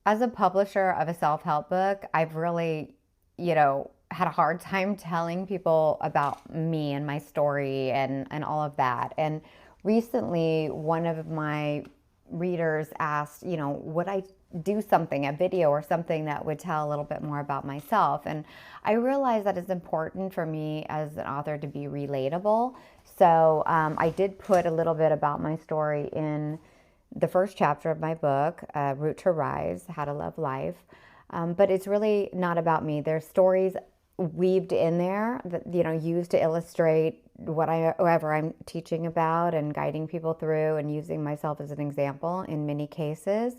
as a publisher of a self-help book, I've really, had a hard time telling people about me and my story and all of that. And recently, one of my readers asked, would I do something, a video or something that would tell a little bit more about myself? And I realized that it's important for me as an author to be relatable. So I did put a little bit about my story in the first chapter of my book, Root to Rise, How to Love Life. But it's really not about me. There's stories weaved in there that, used to illustrate whatever I'm teaching about and guiding people through and using myself as an example in many cases.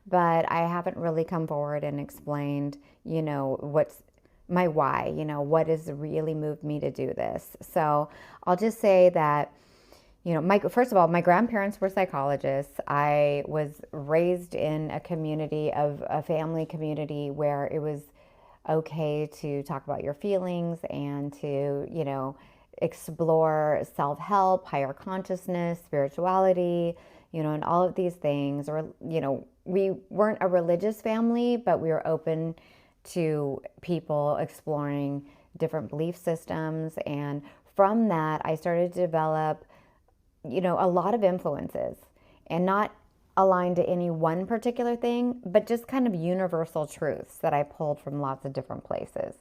But I haven't really come forward and explained, what's my why, what has really moved me to do this. So I'll just say that first of all, my grandparents were psychologists. I was raised in a family community where it was okay to talk about your feelings and to, explore self-help, higher consciousness, spirituality, and all of these things. Or, we weren't a religious family, but we were open to people exploring different belief systems. And from that, I started to develop a lot of influences, and not aligned to any one particular thing, but just kind of universal truths that I pulled from lots of different places.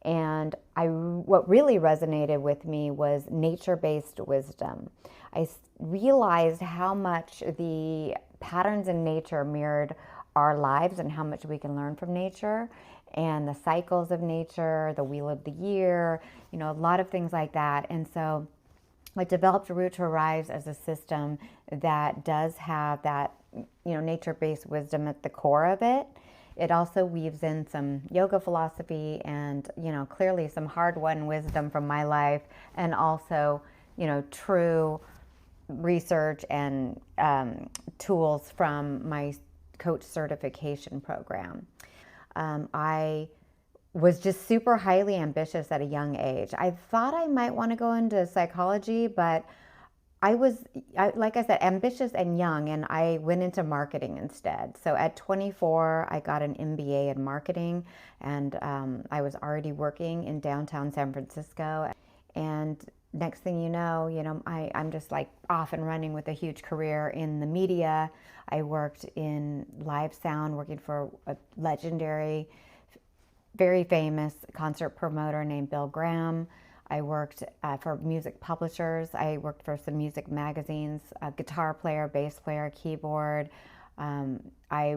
And what really resonated with me was nature-based wisdom. I realized how much the patterns in nature mirrored our lives and how much we can learn from nature and the cycles of nature, the wheel of the year, a lot of things like that. And so I developed Root to Rise as a system that does have that, nature-based wisdom at the core of it. It also weaves in some yoga philosophy and, clearly some hard-won wisdom from my life, and also, true research and tools from my coach certification program. I was just super highly ambitious at a young age. I thought I might want to go into psychology, but like I said, ambitious and young, and I went into marketing instead. So at 24, I got an MBA in marketing, and I was already working in downtown San Francisco. And next thing I'm just like off and running with a huge career in the media. I worked in live sound, working for a legendary, very famous concert promoter named Bill Graham. I worked for music publishers. I worked for some music magazines, a guitar player, bass player, keyboard. I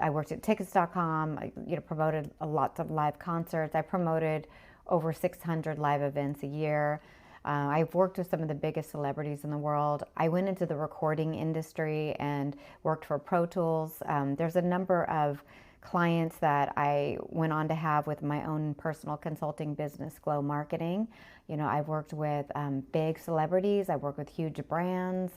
worked at tickets.com. I promoted lots of live concerts. I promoted over 600 live events a year. I've worked with some of the biggest celebrities in the world. I went into the recording industry and worked for Pro Tools. There's a number of clients that I went on to have with my own personal consulting business, Glow Marketing. I've worked with big celebrities. I've worked with huge brands.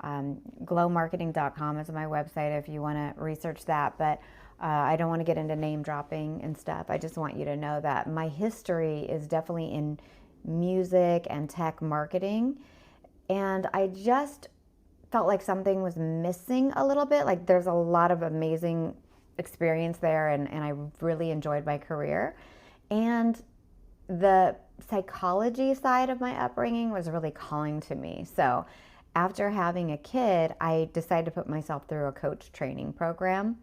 Glowmarketing.com is my website if you want to research that. But I don't want to get into name dropping and stuff. I just want you to know that my history is definitely in music and tech marketing. And I just felt like something was missing a little bit. Like there's a lot of amazing experience there, and I really enjoyed my career. And the psychology side of my upbringing was really calling to me. So after having a kid, I decided to put myself through a coach training program,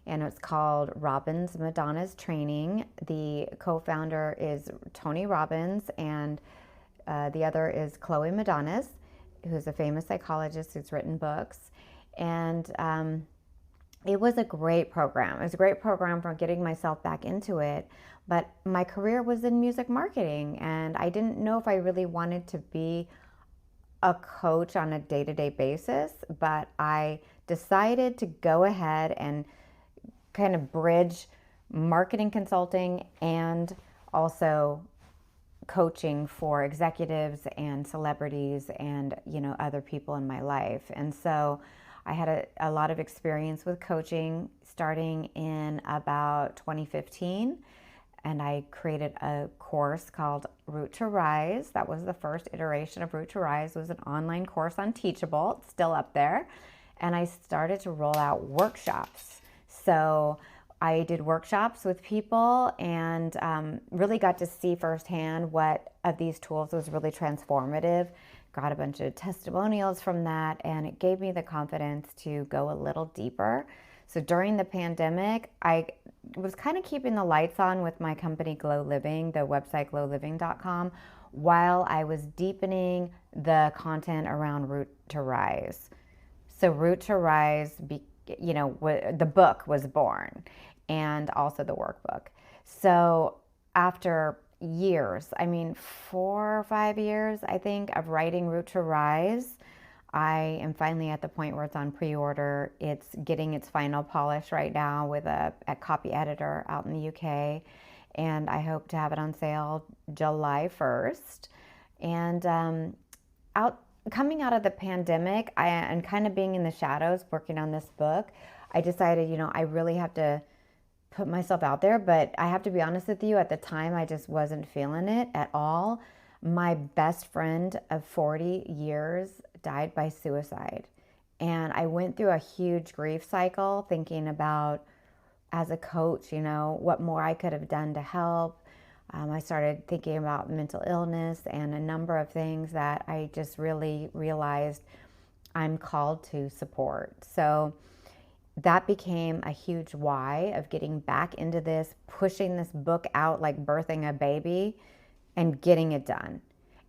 and it's called Robbins Madonna's Training. The co-founder is Tony Robbins, and the other is Chloe Madonna's, who's a famous psychologist who's written books. And it was a great program. It was a great program for getting myself back into it. But my career was in music marketing, and I didn't know if I really wanted to be a coach on a day-to-day basis. But I decided to go ahead and kind of bridge marketing consulting and also coaching for executives and celebrities and other people in my life. And so I had a lot of experience with coaching starting in about 2015, and I created a course called Root to Rise. That was the first iteration of Root to Rise. It was an online course on Teachable. It's still up there. And I started to roll out workshops So I did workshops with people and really got to see firsthand what of these tools was really transformative. Got a bunch of testimonials from that, and it gave me the confidence to go a little deeper. So during the pandemic, I was kind of keeping the lights on with my company Glow Living, the website glowliving.com, while I was deepening the content around Root to Rise. So Root to Rise, the book was born, and also the workbook. So after years, I mean 4 or 5 years, I think, of writing Root to Rise, I am finally at the point where it's on pre-order. It's getting its final polish right now with a copy editor out in the UK, and I hope to have it on sale July 1st. And out coming out of the pandemic, and kind of being in the shadows working on this book, I decided, I really have to put myself out there. But I have to be honest with you, at the time, I just wasn't feeling it at all. My best friend of 40 years died by suicide. And I went through a huge grief cycle thinking about, as a coach, what more I could have done to help. I started thinking about mental illness and a number of things that I just really realized I'm called to support. So that became a huge why of getting back into this, pushing this book out like birthing a baby and getting it done.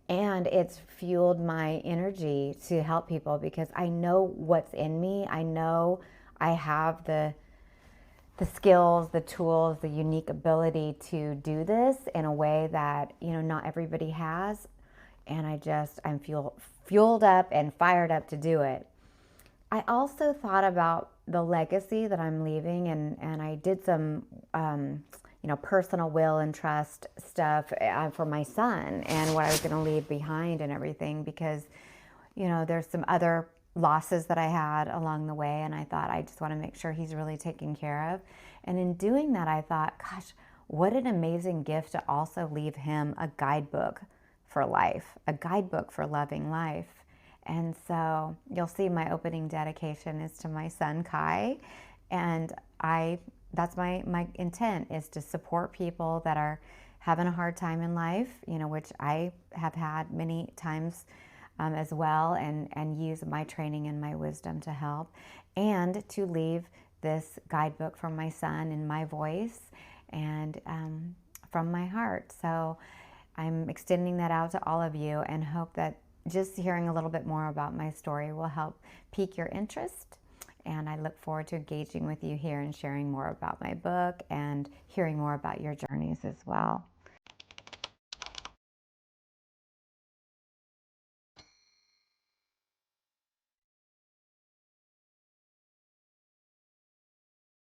And it's fueled my energy to help people because I know what's in me. I know I have the skills, the tools, the unique ability to do this in a way that, not everybody has. And I'm fueled up and fired up to do it. I also thought about the legacy that I'm leaving, and I did some, personal will and trust stuff for my son and what I was going to leave behind and everything, because, there's some other losses that I had along the way, and I thought I just want to make sure he's really taken care of. And in doing that, I thought, gosh, what an amazing gift to also leave him a guidebook for life, a guidebook for loving life. And so you'll see my opening dedication is to my son, Kai. And that's my intent, is to support people that are having a hard time in life, which I have had many times as well, and use my training and my wisdom to help, and to leave this guidebook from my son in my voice and from my heart. So I'm extending that out to all of you, and hope that just hearing a little bit more about my story will help pique your interest. And I look forward to engaging with you here and sharing more about my book and hearing more about your journeys as well.